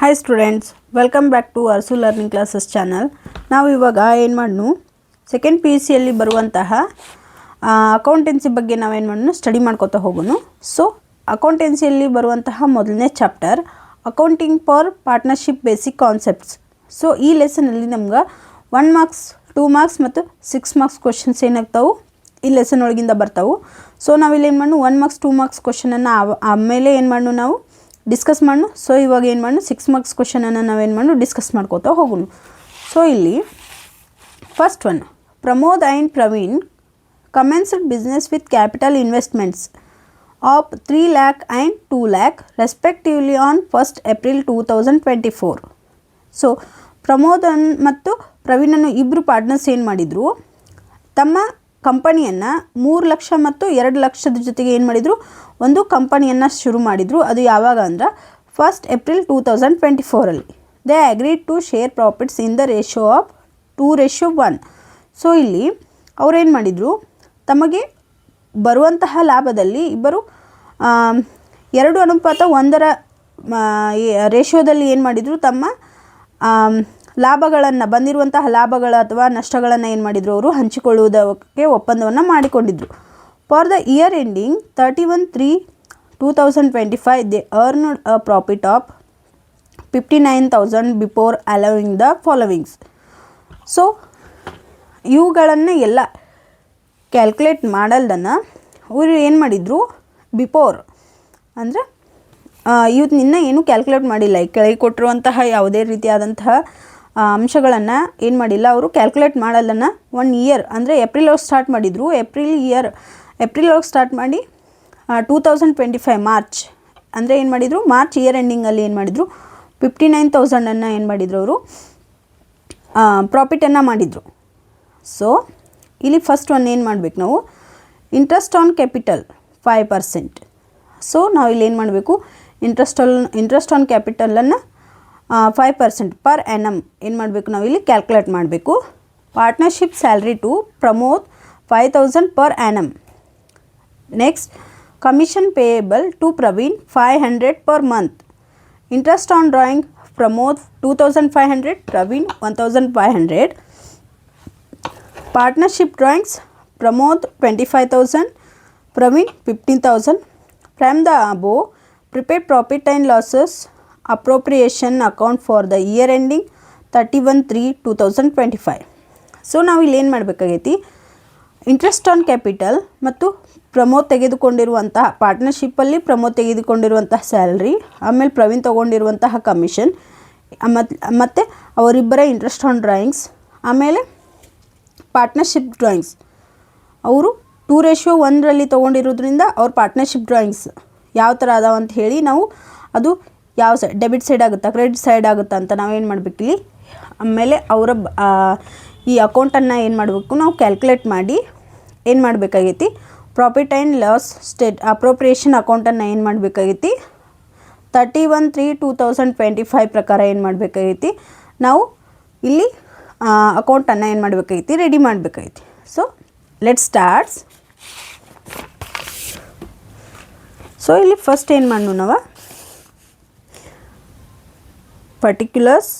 Hi students, welcome back to Arsu Learning Classes channel. ನಾವು ಇವಾಗ ಏನು ಮಾಡೋಣ ಸೆಕೆಂಡ್ PUC ಯಲ್ಲಿ ಬರುವಂತಹ ಅಕೌಂಟೆನ್ಸಿ ಬಗ್ಗೆ ನಾವು ಏನು ಮಾಡೋಣ ಸ್ಟಡಿ ಮಾಡ್ಕೊತಾ ಹೋಗೋಣ. ಸೋ ಅಕೌಂಟೆನ್ಸಿ ಯಲ್ಲಿ ಬರುವಂತಹ ಮೊದಲನೇ chapter accounting for partnership basic concepts. So ಈ ಲೆಸನ್ ಅಲ್ಲಿ ನಮಗೆ 1 ಮಾರ್ಕ್ಸ್ 2 ಮಾರ್ಕ್ಸ್ ಮತ್ತು 6 ಮಾರ್ಕ್ಸ್ ಕ್ವೆಶ್ಚನ್ಸ್ ಏನಾಗ್ತಾವು ಈ ಲೆಸನ್ ಒಳಗಿಂದ ಬರ್ತಾವು. ಸೋ ನಾವು ಇಲ್ಲಿ ಏನು ಮಾಡೋಣ 1 ಮಾರ್ಕ್ಸ್ 2 ಮಾರ್ಕ್ಸ್ ಕ್ವೆಶ್ಚನ್ ಅನ್ನು ಆಮೇಲೆ ಏನು ಮಾಡೋಣ ನಾವು ಡಿಸ್ಕಸ್ ಮಾಡೋಣ. ಸೊ ಇವಾಗ ಏನು ಮಾಡೋಣ 6 ಮಾರ್ಕ್ಸ್ ಕ್ವೆಶ್ಚನ್ ಅನ್ನು ನಾವೇನು ಮಾಡೋಣ ಡಿಸ್ಕಸ್ ಮಾಡ್ಕೋತಾ ಹೋಗೋಣ. ಸೊ ಇಲ್ಲಿ first one, Pramod and Praveen commenced business with capital investments of 3 lakh and 2 lakh respectively on 1st April 2024. So Pramod ಮತ್ತು ಪ್ರವೀಣನ್ನು ಇಬ್ಬರು ಪಾರ್ಟ್ನರ್ಸ್ ಏನು ಮಾಡಿದರು, ತಮ್ಮ ಕಂಪನಿಯನ್ನು 3 ಲಕ್ಷ ಮತ್ತು 2 ಲಕ್ಷದ ಜೊತೆಗೆ ಏನು ಮಾಡಿದರು ಒಂದು ಕಂಪನಿಯನ್ನು ಶುರು ಮಾಡಿದರು. ಅದು ಯಾವಾಗ ಅಂದ್ರೆ 1st April 2024 they agreed to share profits in the ratio of 2:1. So ಇಲ್ಲಿ ಅವರೇನು ಮಾಡಿದರು, ತಮಗೆ ಬರುವಂತಹ ಲಾಭದಲ್ಲಿ ಇಬ್ಬರು 2:1 ರೇಷಿಯೋದಲ್ಲಿ ಏನು ಮಾಡಿದರು, ತಮ್ಮ ಲಾಭಗಳನ್ನು ಬಂದಿರುವಂತಹ ಲಾಭಗಳ ಅಥವಾ ನಷ್ಟಗಳನ್ನು ಏನು ಮಾಡಿದರು ಅವರು ಹಂಚಿಕೊಳ್ಳುವುದಕ್ಕೆ ಒಪ್ಪಂದವನ್ನು ಮಾಡಿಕೊಂಡಿದ್ದರು. For the year ending 31/3/2025 they earned a profit of 59,000 before allowing the followings. So ಇವುಗಳನ್ನು ಎಲ್ಲ ಕ್ಯಾಲ್ಕುಲೇಟ್ ಮಾಡಲ್ದನ್ನು ಅವರು ಏನು ಮಾಡಿದರು, ಬಿಫೋರ್ ಅಂದರೆ ಇವತ್ತಿನಿಂದ ಏನು ಕ್ಯಾಲ್ಕುಲೇಟ್ ಮಾಡಿಲ್ಲ, ಈ ಕೆಳಗೆ ಕೊಟ್ಟಿರುವಂತಹ ಯಾವುದೇ ರೀತಿಯಾದಂತಹ ಅಂಶಗಳನ್ನು ಏನು ಮಾಡಿಲ್ಲ ಅವರು ಕ್ಯಾಲ್ಕುಲೇಟ್ ಮಾಡಲ್ಲನ್ನು 1 ಇಯರ್ ಅಂದರೆ ಏಪ್ರಿಲ್ ಒಳಗೆ ಸ್ಟಾರ್ಟ್ ಮಾಡಿದರು. ಏಪ್ರಿಲ್ ಒಳಗೆ ಸ್ಟಾರ್ಟ್ ಮಾಡಿ 2025 ಮಾರ್ಚ್ ಅಂದರೆ ಏನು ಮಾಡಿದರು, ಮಾರ್ಚ್ ಇಯರ್ ಎಂಡಿಂಗಲ್ಲಿ ಏನು ಮಾಡಿದರು 59,000 ಏನು ಮಾಡಿದರು ಅವರು ಪ್ರಾಫಿಟನ್ನು ಮಾಡಿದರು. ಸೊ ಇಲ್ಲಿ ಫಸ್ಟ್ ಒನ್ ಏನು ಮಾಡಬೇಕು ನಾವು, ಇಂಟ್ರೆಸ್ಟ್ ಆನ್ ಕ್ಯಾಪಿಟಲ್ 5%. ಸೊ ನಾವು ಇಲ್ಲಿ ಏನು ಮಾಡಬೇಕು, ಇಂಟ್ರೆಸ್ಟ್ ಆನ್ ಕ್ಯಾಪಿಟಲನ್ನು 5% ಪರ್ ಆ್ಯನಮ್ ಏನು ಮಾಡಬೇಕು ನಾವು ಇಲ್ಲಿ ಕ್ಯಾಲ್ಕುಲೇಟ್ ಮಾಡಬೇಕು. Partnership salary to Pramod 5,000 per annum. Next commission payable to Praveen 500 per month. Interest on drawing Pramod 2,500, Praveen 1,500. Partnership drawings Pramod 25,000, Praveen 15,000. From the above prepared profit and losses appropriation account for the year ending 31/3/2025. So ನಾವು ಇಲ್ಲಿ ಏನು ಮಾಡಬೇಕಾಗೈತಿ, interest on capital ಮತ್ತು ಪ್ರಮೋದ್ ತೆಗೆದುಕೊಂಡಿರುವಂತಹ ಪಾರ್ಟ್ನರ್ಶಿಪ್ಪಲ್ಲಿ Pramod ತೆಗೆದುಕೊಂಡಿರುವಂತಹ salary, ಆಮೇಲೆ Praveen ತೊಗೊಂಡಿರುವಂತಹ commission, ಮತ್ತು ಅವರಿಬ್ಬರ interest on drawings, ಆಮೇಲೆ ಪಾರ್ಟ್ನರ್ಶಿಪ್ ಡ್ರಾಯಿಂಗ್ಸ್ ಅವರು 2:1 ತೊಗೊಂಡಿರೋದ್ರಿಂದ ಅವ್ರ ಪಾರ್ಟ್ನರ್ಶಿಪ್ ಡ್ರಾಯಿಂಗ್ಸ್ ಯಾವ ಥರ ಅದಾವ ಅಂತ ಹೇಳಿ ನಾವು ಅದು ಯಾವ ಸೈಡ್ ಡೆಬಿಟ್ ಸೈಡ್ ಆಗುತ್ತಾ ಕ್ರೆಡಿಟ್ ಸೈಡ್ ಆಗುತ್ತಾ ಅಂತ ನಾವೇನು ಮಾಡಬೇಕು ಇಲ್ಲಿ ಆಮೇಲೆ ಅವರ ಈ ಅಕೌಂಟನ್ನು ಏನು ಮಾಡಬೇಕು ನಾವು ಕ್ಯಾಲ್ಕುಲೇಟ್ ಮಾಡಿ ಏನು ಮಾಡಬೇಕಾಗೈತಿ, ಪ್ರಾಫಿಟ್ ಆ್ಯಂಡ್ ಲಾಸ್ ಅಪ್ರೋಪ್ರಿಯೇಷನ್ ಅಕೌಂಟನ್ನು ಏನು ಮಾಡಬೇಕಾಗೈತಿ 31/3/2025 ಪ್ರಕಾರ ಏನು ಮಾಡಬೇಕಾಗೈತಿ, ನಾವು ಇಲ್ಲಿ ಅಕೌಂಟನ್ನು ಏನು ಮಾಡಬೇಕಾಗೈತಿ ರೆಡಿ ಮಾಡಬೇಕಾಗೈತಿ. So let starts. ಸೊ ಇಲ್ಲಿ ಫಸ್ಟ್ ಏನು ಮಾಡೋಣ ನಾವು ಪರ್ಟಿಕ್ಯುಲರ್ಸ್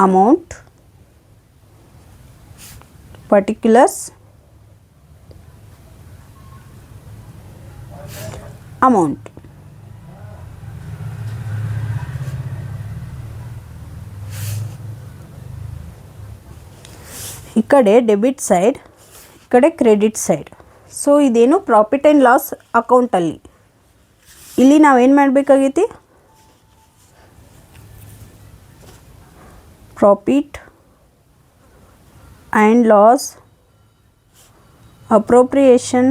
ಅಮೌಂಟ್, particulars amount. ಈ ಕಡೆ ಡೆಬಿಟ್ ಸೈಡ್, ಈ ಕಡೆ ಕ್ರೆಡಿಟ್ ಸೈಡ್. ಸೊ ಇದೇನು ಪ್ರಾಫಿಟ್ ಆ್ಯಂಡ್ ಲಾಸ್ ಅಕೌಂಟಲ್ಲಿ ಇಲ್ಲಿ ನಾವೇನು ಮಾಡಬೇಕಾಗೈತಿ, profit and loss appropriation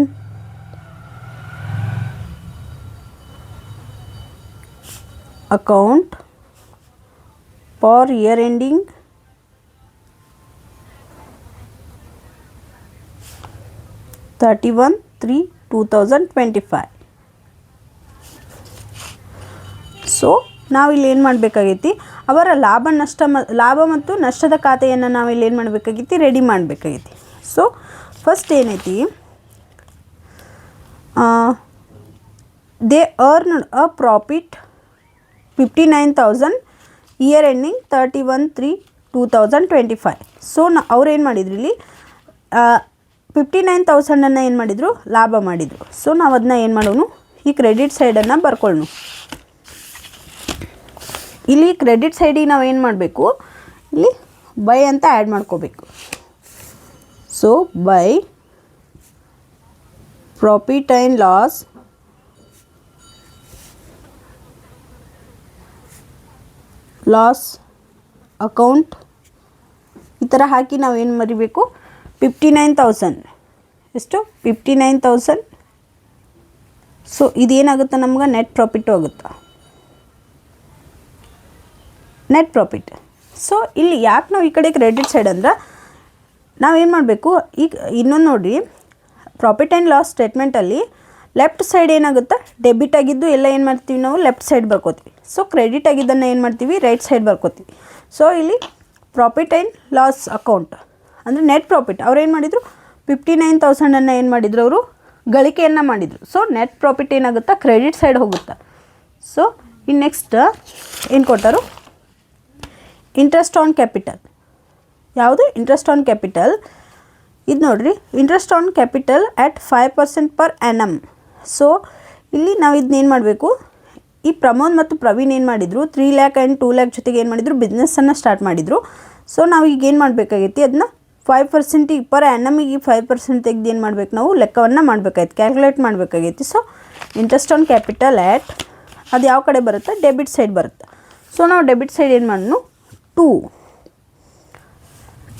account for year ending 31/3/2025. ಸೊ ನಾವಿಲ್ಲಿ ಏನು ಮಾಡಬೇಕಾಗೈತಿ, ಅವರ ಲಾಭ ಮತ್ತು ನಷ್ಟದ ಖಾತೆಯನ್ನು ನಾವಿಲ್ಲಿ ಏನು ಮಾಡಬೇಕಾಗೈತಿ ರೆಡಿ ಮಾಡಬೇಕಾಗೈತಿ. ಸೊ ಫಸ್ಟ್ ಏನೈತಿ they earned a profit 59,000 year ending 31/3/2025. So ಅವ್ರು ಏನು ಮಾಡಿದ್ರು ಇಲ್ಲಿ 59,000 ಏನು ಮಾಡಿದರು, ಲಾಭ ಮಾಡಿದರು. ಸೊ ನಾವು ಅದನ್ನ ಏನು ಮಾಡೋನು, ಈ ಕ್ರೆಡಿಟ್ ಸೈಡನ್ನು ಬರ್ಕೊಳ್ಳೋಣ. ಇಲ್ಲಿ ಕ್ರೆಡಿಟ್ ಸೈಡಿಗೆ ನಾವು ಏನು ಮಾಡಬೇಕು, ಇಲ್ಲಿ ಬೈ ಅಂತ ಆ್ಯಡ್ ಮಾಡ್ಕೋಬೇಕು. So by profit and loss account ಈ ಥರ ಹಾಕಿ ನಾವು ಏನು ಮರಿಬೇಕು, 59,000 ಎಷ್ಟು 59,000. ಸೊ ಇದೇನಾಗುತ್ತೆ, ನಮ್ಗೆ ನೆಟ್ ಪ್ರಾಫಿಟ್ಟು ಆಗುತ್ತೆ, ನೆಟ್ ಪ್ರಾಫಿಟ್. ಸೊ ಇಲ್ಲಿ ಯಾಕೆ ನಾವು ಈ ಕಡೆ ಕ್ರೆಡಿಟ್ ಸೈಡ್ ಅಂದ್ರೆ ನಾವೇನು ಮಾಡಬೇಕು, ಈಗ ಇನ್ನೊಂದು ನೋಡಿರಿ, ಪ್ರಾಫಿಟ್ ಆ್ಯಂಡ್ ಲಾಸ್ ಸ್ಟೇಟ್ಮೆಂಟಲ್ಲಿ ಲೆಫ್ಟ್ ಸೈಡ್ ಏನಾಗುತ್ತೆ, ಡೆಬಿಟ್ ಆಗಿದ್ದು ಎಲ್ಲ ಏನು ಮಾಡ್ತೀವಿ ನಾವು ಲೆಫ್ಟ್ ಸೈಡ್ ಬರ್ಕೋತೀವಿ. ಸೊ ಕ್ರೆಡಿಟ್ ಆಗಿದ್ದನ್ನು ಏನು ಮಾಡ್ತೀವಿ, ರೈಟ್ ಸೈಡ್ ಬರ್ಕೋತೀವಿ. ಸೊ ಇಲ್ಲಿ ಪ್ರಾಫಿಟ್ ಆ್ಯಂಡ್ ಲಾಸ್ ಅಕೌಂಟ್ ಅಂದರೆ ನೆಟ್ ಪ್ರಾಫಿಟ್ ಅವ್ರು ಏನು ಮಾಡಿದರು, 59,000 ಏನು ಮಾಡಿದರು, ಅವರು ಗಳಿಕೆಯನ್ನು ಮಾಡಿದರು. ಸೊ ನೆಟ್ ಪ್ರಾಫಿಟ್ ಏನಾಗುತ್ತೆ, ಕ್ರೆಡಿಟ್ ಸೈಡ್ ಹೋಗುತ್ತೆ. ಸೊ ಇನ್ನು ನೆಕ್ಸ್ಟ್ ಏನು ಕೊಟ್ಟರು, ಇಂಟ್ರೆಸ್ಟ್ ಆನ್ ಕ್ಯಾಪಿಟಲ್. ಯಾವುದು ಇಂಟ್ರೆಸ್ಟ್ ಆನ್ ಕ್ಯಾಪಿಟಲ್, ಇದು ನೋಡಿರಿ, interest on capital at 5% per annum. So ಇಲ್ಲಿ ನಾವು ಇದನ್ನೇನು ಮಾಡಬೇಕು, ಈ ಪ್ರಮೋದ್ ಮತ್ತು ಪ್ರವೀಣ್ ಏನು ಮಾಡಿದರು, 3 lakh ಆ್ಯಂಡ್ 2 lakh ಜೊತೆಗೆ ಏನು ಮಾಡಿದರು, ಬಿಸ್ನೆಸ್ಸನ್ನು ಸ್ಟಾರ್ಟ್ ಮಾಡಿದರು. ಸೊ ನಾವು ಈಗ ಏನು ಮಾಡಬೇಕಾಗೈತಿ, ಅದನ್ನ 5% ಪರ್ ಆ್ಯನಮಿಗೆ 5% ತೆಗೆದು ಏನು ಮಾಡ್ಬೇಕು, ನಾವು ಲೆಕ್ಕವನ್ನು ಮಾಡಬೇಕಾಯ್ತು, ಕ್ಯಾಲ್ಕುಲೇಟ್ ಮಾಡಬೇಕಾಗೈತಿ. So interest on capital at ಅದು ಯಾವ ಕಡೆ ಬರುತ್ತೆ, ಡೆಬಿಟ್ ಸೈಡ್ ಬರುತ್ತೆ. ಸೊ ನಾವು ಡೆಬಿಟ್ ಸೈಡ್ ಏನು ಮಾಡೋಣ, 2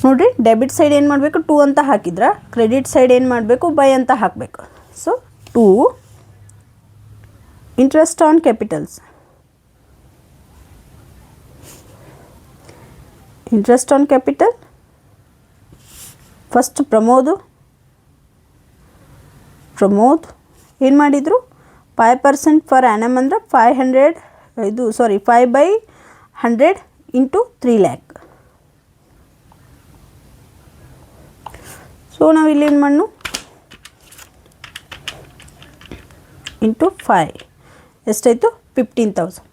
ನೋಡಿರಿ, ಡೆಬಿಟ್ ಸೈಡ್ ಏನು ಮಾಡಬೇಕು, 2 ಅಂತ ಹಾಕಿದ್ರೆ ಕ್ರೆಡಿಟ್ ಸೈಡ್ ಏನು ಮಾಡಬೇಕು, ಬೈ ಅಂತ ಹಾಕಬೇಕು. So 2 interest on capitals, interest on capital first Pramod ಏನು ಮಾಡಿದರು, 5% ಪರ್ ಆ್ಯನಮ್ ಅಂದರೆ 500 ಇದು 5/100 ಇಂಟು 3 lakh. ಸೊ ನಾವು ಇಲ್ಲಿ ಏನು ಮಾಡೋಣ, ಇಂಟು 5 ಎಷ್ಟಾಯಿತು, 15,000.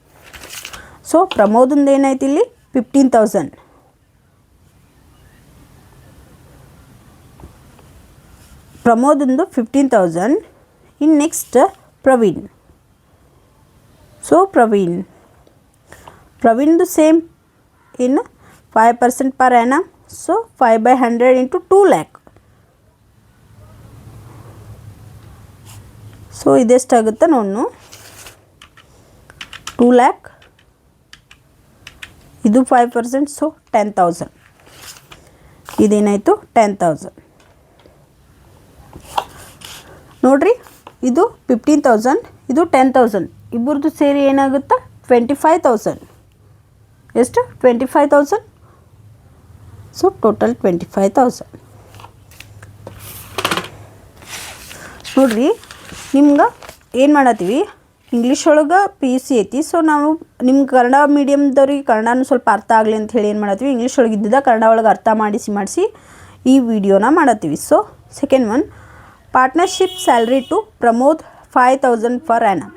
ಸೊ ಪ್ರಮೋದಂದು ಏನಾಯ್ತು ಇಲ್ಲಿ 15,000. ಪ್ರಮೋದಂದು 15,000. ಇನ್ನು ನೆಕ್ಸ್ಟ್ ಪ್ರವೀಣ್. ಸೊ ಪ್ರವೀಣ್ದು ಸೇಮ್ ಇನ್ನು 5% per annum. So 5/100 into 2 lakh. So ಇದೆಷ್ಟಾಗುತ್ತೆ ನೋಡು, 2 lakh, ಇದು 5%. ಸೊ 10,000. ಇದೇನಾಯಿತು 10,000. ನೋಡಿರಿ, ಇದು 15,000, ಇದು 10,000, ಇಬ್ಬರದು ಸೇರಿ ಏನಾಗುತ್ತೆ 25,000. ಎಷ್ಟು 25,000. So total 25,000. ನೋಡಿರಿ, ನಿಮ್ಗೆ ಏನು ಮಾಡತ್ತೀವಿ, ಇಂಗ್ಲೀಷ್ ಒಳಗೆ PUC ಐತಿ. ಸೊ ನಾವು ನಿಮ್ಮ ಕನ್ನಡ ಮೀಡಿಯಮ್ದವ್ರಿಗೆ ಕನ್ನಡನೂ ಸ್ವಲ್ಪ ಅರ್ಥ ಆಗಲಿ ಅಂತ ಹೇಳಿ ಏನು ಮಾಡತ್ತೀವಿ, ಇಂಗ್ಲೀಷ್ ಒಳಗೆ ಇದ್ದಿದ್ದ ಕನ್ನಡ ಒಳಗೆ ಅರ್ಥ ಮಾಡಿಸಿ ಈ ವಿಡಿಯೋನ ಮಾಡತ್ತೀವಿ. So second one, partnership salary to Pramod 5,000 per annum.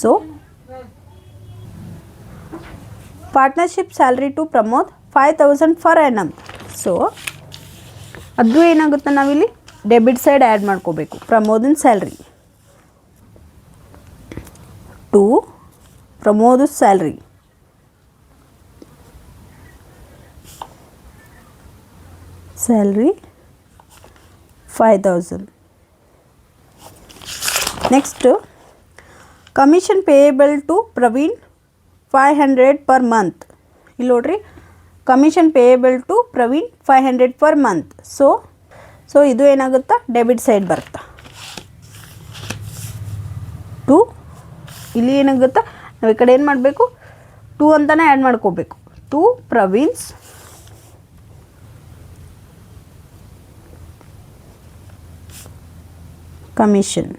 So partnership salary to Pramod 5,000 per annum. So ಅದು ಏನಾಗುತ್ತೆ, ನಾವಿಲ್ಲಿ ಡೆಬಿಟ್ ಸೈಡ್ ಆ್ಯಡ್ ಮಾಡ್ಕೋಬೇಕು, ಪ್ರಮೋದನ salary to Pramod salary. Salary 5,000. Next commission payable to Praveen 500 per month. ಇಲ್ಲಿ ನೋಡ್ರಿ, commission payable to Praveen 500 per month. So ಇದು ಏನಾಗುತ್ತಾ, debit side ಬರುತ್ತೆ. ಟು ಇಲ್ಲಿ ಏನಾಗುತ್ತಾ, ನಾವು ಈ ಕಡೆ ಏನು ಮಾಡಬೇಕು, 2 ಅಂತಲೇ ಆ್ಯಡ್ ಮಾಡ್ಕೋಬೇಕು. To ಪ್ರವೀಣ್ಸ್ commission.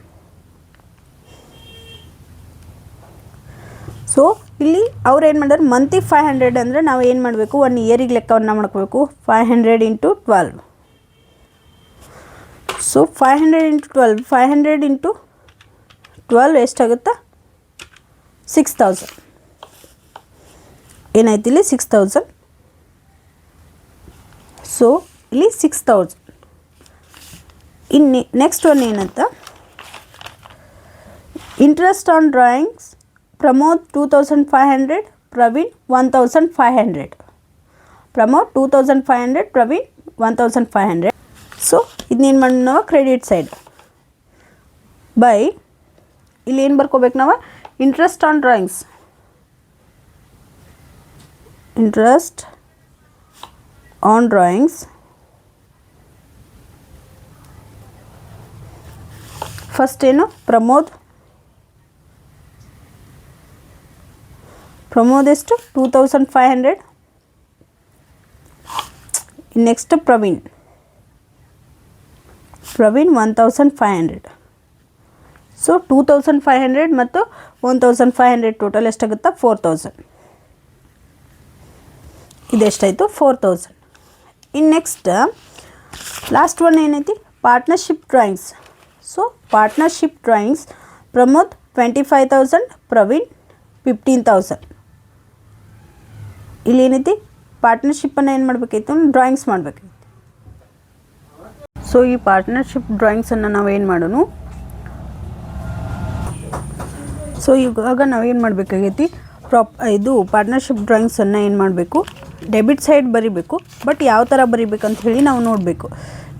ಸೊ ಇಲ್ಲಿ ಅವ್ರು ಏನು ಮಾಡ್ಯಾರ, ಮಂತಿಗೆ 500 ಅಂದರೆ ನಾವು ಏನು ಮಾಡಬೇಕು, 1 ಇಯರಿಗೆ ಲೆಕ್ಕವನ್ನು ಮಾಡ್ಕೋಬೇಕು. 500 ಇಂಟು 12. ಸೊ 500 ಇಂಟು 12, 500 ಇಂಟು 12 ಎಷ್ಟಾಗುತ್ತೆ 6000 ಏನಾಯ್ತು ಇಲ್ಲಿ 6000 ಸೊ ಇಲ್ಲಿ 6000 ಇನ್ನು ನೆಕ್ಸ್ಟ್ ಒನ್ ಏನಂತ interest on drawings Pramod 2500 Praveen 1500 Pramod 2500 Praveen 1500 so ಇದನ್ನೇನು ಮಾಡಿ ನಾವು ಕ್ರೆಡಿಟ್ ಸೈಡ್ ಬೈ ಇಲ್ಲಿ ಏನು ಬರ್ಕೋಬೇಕು ನಾವು interest on drawings interest on drawings first ಏನು ಪ್ರಮೋದ್ ಎಷ್ಟು 2500 ನೆಕ್ಸ್ಟ್ ಪ್ರವೀಣ್ 1500 ಸೊ 2500 ಮತ್ತು 1500 ಟೋಟಲ್ ಎಷ್ಟಾಗುತ್ತಾ 4000 ಇದೆಷ್ಟಾಯಿತು 4000 ಇನ್ನು ನೆಕ್ಸ್ಟ್ ಲಾಸ್ಟ್ ಒನ್ ಏನೈತಿ partnership drawings so partnership drawings Pramod 25000 Praveen 15000 ಇಲ್ಲಿ ಏನೈತಿ ಪಾರ್ಟ್ನರ್ಶಿಪ್ಪನ್ನು ಏನು ಮಾಡಬೇಕಾಯ್ತು ಡ್ರಾಯಿಂಗ್ಸ್ ಮಾಡಬೇಕಾಯ್ತು ಸೊ ಈ ಪಾರ್ಟ್ನರ್ಶಿಪ್ ಡ್ರಾಯಿಂಗ್ಸನ್ನು ನಾವೇನು ಮಾಡೋಣ ಸೊ ಇವಾಗ ನಾವೇನು ಮಾಡಬೇಕಾಗೈತಿ ಇದು ಪಾರ್ಟ್ನರ್ಶಿಪ್ ಡ್ರಾಯಿಂಗ್ಸನ್ನು ಏನು ಮಾಡಬೇಕು ಡೆಬಿಟ್ ಸೈಡ್ ಬರಿಬೇಕು ಬಟ್ ಯಾವ ಥರ ಬರಿಬೇಕಂತ ಹೇಳಿ ನಾವು ನೋಡಬೇಕು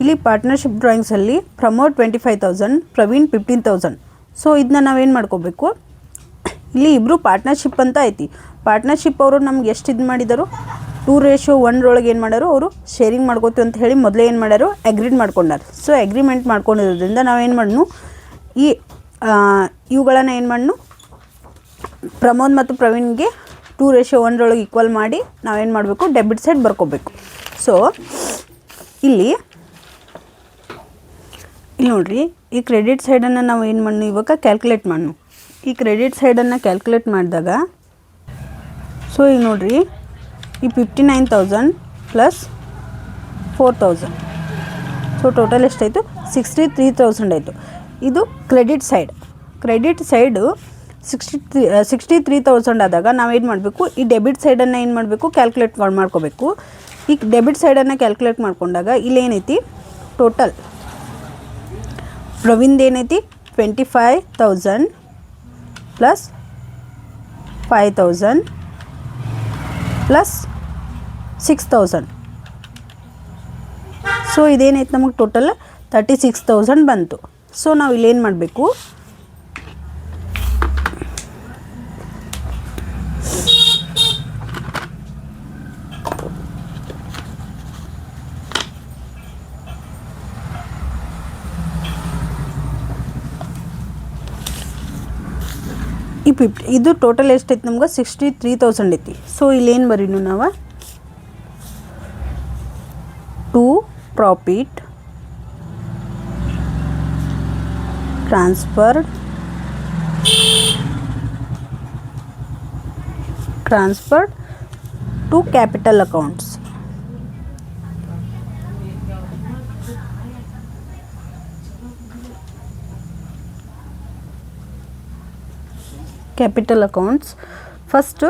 ಇಲ್ಲಿ ಪಾರ್ಟ್ನರ್ಶಿಪ್ ಡ್ರಾಯಿಂಗ್ಸಲ್ಲಿ ಪ್ರಮೋದ್ 25000 ಪ್ರವೀಣ್ 15000 ಸೊ ಇದನ್ನ ನಾವೇನು ಮಾಡ್ಕೋಬೇಕು ಇಲ್ಲಿ ಇಬ್ಬರು ಪಾರ್ಟ್ನರ್ಶಿಪ್ ಅಂತ ಐತಿ ಪಾರ್ಟ್ನರ್ಶಿಪ್ ಅವರು ನಮ್ಗೆ ಎಷ್ಟು ಇದು ಮಾಡಿದರು 2:1 ಒಳಗೆ ಏನು ಮಾಡ್ಯಾರು ಅವರು ಶೇರಿಂಗ್ ಮಾಡ್ಕೋತೀವಿ ಅಂತ ಹೇಳಿ ಮೊದಲೇ ಏನು ಮಾಡ್ಯಾರು ಅಗ್ರೀಡ್ ಮಾಡ್ಕೊಂಡಾರು ಸೊ ಅಗ್ರಿಮೆಂಟ್ ಮಾಡ್ಕೊಂಡಿರೋದ್ರಿಂದ ನಾವೇನು ಮಾಡೋಣ ಈ ಇವುಗಳನ್ನು ಏನು ಮಾಡೋಣ ಪ್ರಮೋದ್ ಮತ್ತು ಪ್ರವೀಣ್ಗೆ 2:1 ಒಳಗೆ ಈಕ್ವಲ್ ಮಾಡಿ ನಾವೇನು ಮಾಡಬೇಕು ಡೆಬಿಟ್ ಸೈಡ್ ಬರ್ಕೋಬೇಕು ಸೊ ಇಲ್ಲಿ ನೋಡಿರಿ ಈ ಕ್ರೆಡಿಟ್ ಸೈಡನ್ನು ನಾವು ಏನು ಮಾಡೋಣ ಇವಾಗ ಕ್ಯಾಲ್ಕುಲೇಟ್ ಮಾಡೋಣ ಈ ಕ್ರೆಡಿಟ್ ಸೈಡನ್ನು ಕ್ಯಾಲ್ಕುಲೇಟ್ ಮಾಡಿದಾಗ ಸೊ ಈಗ ನೋಡಿರಿ ಈ 59000 ಪ್ಲಸ್ 4000 ಸೊ ಟೋಟಲ್ ಎಷ್ಟಾಯಿತು 63000 ಆಯಿತು ಇದು ಕ್ರೆಡಿಟ್ ಸೈಡು 63000 ಆದಾಗ ನಾವೇನು ಮಾಡಬೇಕು ಈ ಡೆಬಿಟ್ ಸೈಡನ್ನು ಏನು ಮಾಡಬೇಕು ಕ್ಯಾಲ್ಕುಲೇಟ್ ಮಾಡ್ಕೋಬೇಕು ಈ ಡೆಬಿಟ್ ಸೈಡನ್ನು ಕ್ಯಾಲ್ಕುಲೇಟ್ ಮಾಡ್ಕೊಂಡಾಗ ಇಲ್ಲಿ ಏನೈತಿ ಟೋಟಲ್ ಪ್ರವೀಣ್ದು ಏನೈತಿ 25000 ಪ್ಲಸ್ 5000 ಪ್ಲಸ್ 6000 ಸೊ ಇದೇನೈತೆ ನಮಗೆ ಟೋಟಲ್ 36000 ಬಂತು ಸೊ ನಾವು ಇಲ್ಲೇನು ಮಾಡಬೇಕು ಇದು ಟೋಟಲ್ ಎಷ್ಟೈತಿ ನಮ್ಗೆ 63000 ಐತಿ ಸೊ ಇಲ್ಲೇನು ಬರೀನು ನಾವು to profit transferred to capital accounts first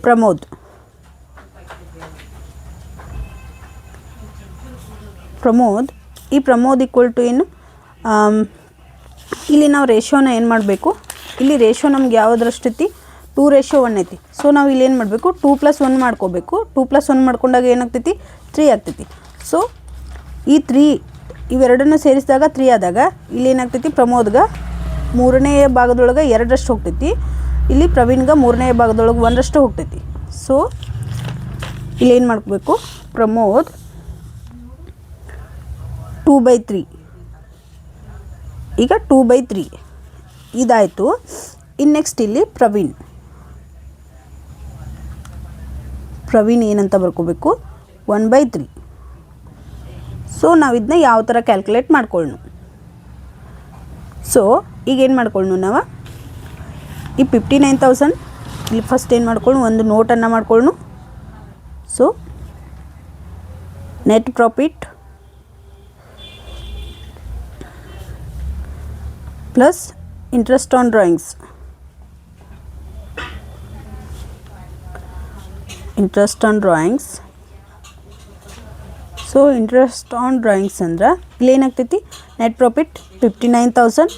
Pramod ಈ ಪ್ರಮೋದ್ ಈಕ್ವಲ್ ಟು ಏನು ಇಲ್ಲಿ ನಾವು ರೇಷಿಯೋನ ಏನು ಮಾಡಬೇಕು ಇಲ್ಲಿ ರೇಷಿಯೋ ನಮ್ಗೆ ಯಾವುದ್ರಷ್ಟೈತಿ 2:1 ಐತಿ ಸೊ ನಾವು ಇಲ್ಲಿ ಏನು ಮಾಡಬೇಕು 2+1 ಮಾಡ್ಕೋಬೇಕು 2+1 ಮಾಡ್ಕೊಂಡಾಗ ಏನಾಗ್ತೈತಿ 3 ಆಗ್ತೈತಿ ಸೊ ಈ 3 ಇವೆರಡನ್ನು ಸೇರಿಸಿದಾಗ 3 ಆದಾಗ ಇಲ್ಲಿ ಏನಾಗ್ತೈತಿ ಪ್ರಮೋದ್ಗೆ 3ನೇ ಭಾಗದೊಳಗೆ 2 ಹೋಗ್ತೈತಿ ಇಲ್ಲಿ ಪ್ರವೀಣ್ಗೆ 3ನೇ ಭಾಗದೊಳಗೆ 1 ಹೋಗ್ತೈತಿ ಸೊ ಇಲ್ಲಿ ಏನು ಮಾಡ್ಕೋಬೇಕು ಪ್ರಮೋದ್ 2/3 ಈಗ 2/3 ಇದಾಯಿತು ಇನ್ನು ನೆಕ್ಸ್ಟ್ ಇಲ್ಲಿ ಪ್ರವೀಣ್ ಏನಂತ ಬರ್ಕೋಬೇಕು 1/3 ಸೊ ನಾವು ಇದನ್ನ ಯಾವ ಥರ ಕ್ಯಾಲ್ಕುಲೇಟ್ ಮಾಡ್ಕೊಳ್ಳೋಣ ಸೊ ಈಗ ಏನು ಮಾಡ್ಕೊಳ್ಳೋಣ ನಾವು ಈ 59000 ಇಲ್ಲಿ ಫಸ್ಟ್ ಏನು ಮಾಡ್ಕೊಳ್ಳೋಣ ಒಂದು ನೋಟನ್ನು ಮಾಡ್ಕೊಳ್ಳೋಣ so net profit plus interest on drawings. Interest on drawings. So interest on drawings ಅಂದ್ರೆ ಇಲ್ಲಿ ಏನಾಗ್ತೈತಿ, ನೆಟ್ ಪ್ರಾಫಿಟ್ 59,000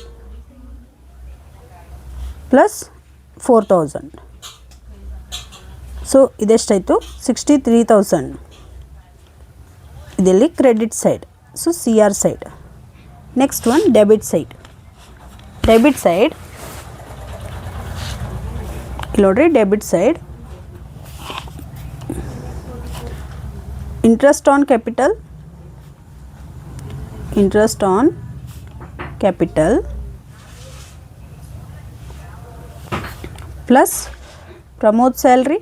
ಪ್ಲಸ್ 4,000. ಸೊ ಇದೆಷ್ಟಾಯಿತು, 63,000. ಇದರಲ್ಲಿ credit side, so C R side. Next one debit side. Debit side ಇಲ್ಲಿ ನೋಡ್ರಿ, debit side interest on capital, interest on capital plus promote salary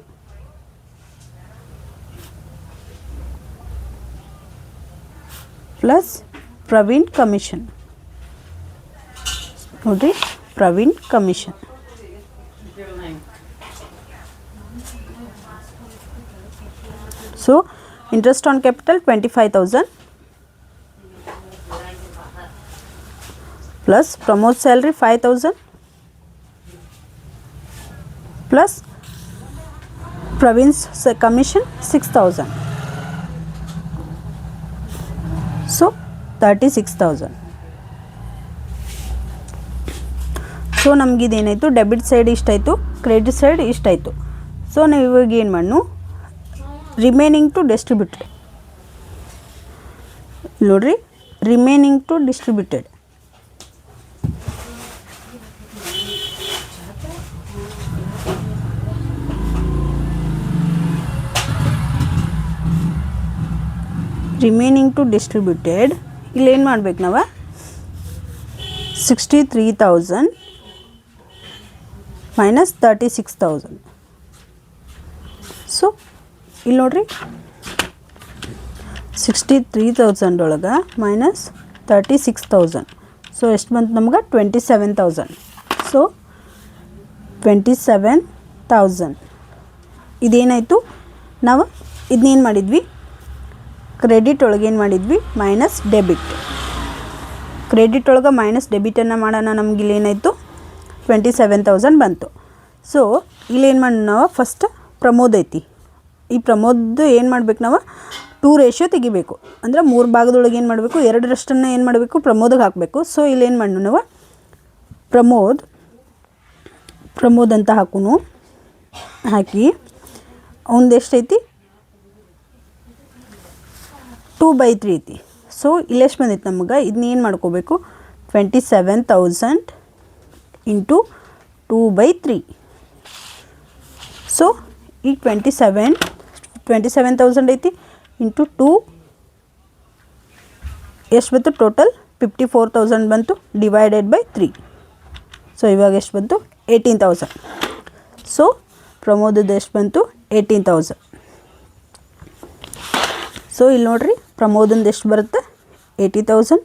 plus Praveen commission. ನೋಡಿ Praveen commission. So interest on capital 25,000 plus promote salary 5,000 plus Praveen's commission 6,000. So 36,000. So ನಮಗಿದೇನಾಯಿತು, debit side ಇಷ್ಟಾಯಿತು, credit side ಇಷ್ಟಾಯಿತು. So ನಾವು ಇವಾಗ ಏನು ಮಾಡೋಣ, remaining to distributed. ನೋಡ್ರಿ, remaining to distributed. Remaining to distributed ಇಲ್ಲಿ ಏನು ಮಾಡ್ಬೇಕು ನಾವು, 63,000 ಮೈನಸ್ 36,000. ಸೊ ಇಲ್ಲಿ ನೋಡ್ರಿ, 63,000 ಒಳಗೆ ಮೈನಸ್ 36,000. ಸೊ ಎಷ್ಟು ಬಂತು ನಮ್ಗೆ, 27,000. ಸೊ 27,000 ಇದೇನಾಯಿತು, ನಾವು ಇದನ್ನೇನು ಮಾಡಿದ್ವಿ, ಕ್ರೆಡಿಟ್ ಒಳಗೆ ಏನು ಮಾಡಿದ್ವಿ, ಮೈನಸ್ ಡೆಬಿಟ್. ಕ್ರೆಡಿಟ್ ಒಳಗೆ ಮೈನಸ್ ಡೆಬಿಟನ್ನು ಮಾಡೋಣ, ನಮ್ಗೆ ಇಲ್ಲೇನಾಯಿತು 27,000 ಬಂತು. ಸೊ ಇಲ್ಲೇನು ಮಾಡಿ ನಾವು ಫಸ್ಟ್ ಪ್ರಮೋದ್ ಐತಿ, ಈ ಪ್ರಮೋದ್ ಏನು ಮಾಡ್ಬೇಕು, ನಾವು 2 ರೇಷಿಯೋ ತೆಗಿಬೇಕು. ಅಂದರೆ 3 ಭಾಗದೊಳಗೆ ಏನು ಮಾಡಬೇಕು, 2ರಷ್ಟನ್ನು ಏನು ಮಾಡಬೇಕು, ಪ್ರಮೋದಿಗೆ ಹಾಕಬೇಕು. ಸೊ ಇಲ್ಲೇನು ಮಾಡೋಣ ನಾವು, ಪ್ರಮೋದ್ ಅಂತ ಹಾಕೋನು, ಹಾಕಿ ಅವನದು ಎಷ್ಟೈತಿ, 2/3 ಐತಿ. ಸೊ ಇಲ್ಲೆಷ್ಟು ಬಂದೈತಿ ನಮ್ಗೆ, ಇದನ್ನೇನು ಮಾಡ್ಕೋಬೇಕು, 27,000 ಇಂಟು 2/3. ಸೊ ಈಗ 27,000 ಐತಿ ಇಂಟು 2 ಎಷ್ಟು ಬಂತು, ಟೋಟಲ್ 54,000 ಬಂತು, ಡಿವೈಡೆಡ್ ಬೈ 3. ಸೊ ಇವಾಗ ಎಷ್ಟು ಬಂತು, 18,000. ಸೊ ಪ್ರಮೋದದ್ದು ಎಷ್ಟು ಬಂತು, 18,000. ಸೊ ಇಲ್ಲಿ ನೋಡ್ರಿ, ಪ್ರಮೋದಂದು ಎಷ್ಟು ಬರುತ್ತೆ, 18,000.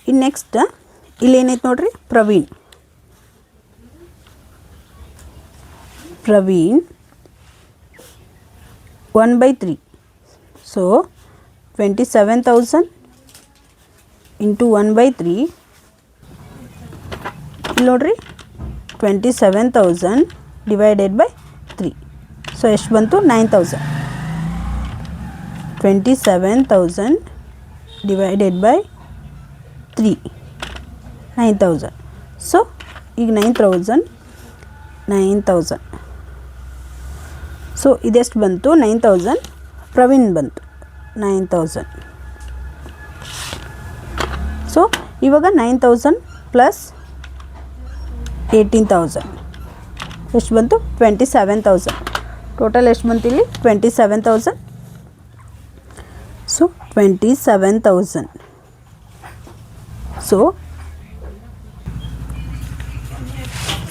ಇನ್ನು ನೆಕ್ಸ್ಟ್ ಇಲ್ಲೇನೈತೆ ನೋಡ್ರಿ, ಪ್ರವೀಣ್ 1/3. ಸೊ 27,000 ಇಂಟು 1/3 ಇಲ್ಲಿ ನೋಡ್ರಿ, 27,000 ಡಿವೈಡೆಡ್ ಬೈ 3. ಸೊ ಎಷ್ಟು ಬಂತು, 9,000. 27,000 ಡಿವೈಡೆಡ್ ಬೈ 3, 9,000. ಸೊ ಈಗ 9,000. ಸೊ ಇದೆಷ್ಟು ಬಂತು, 9,000. ಪ್ರವೀಣ್ ಬಂತು 9,000. ಸೊ ಇವಾಗ 9,000 ಪ್ಲಸ್ 18,000 ಎಷ್ಟು ಬಂತು, 27,000. ಟೋಟಲ್ ಎಷ್ಟು ಬಂತು ಇಲ್ಲಿ, 27,000. ಸೊ 27,000.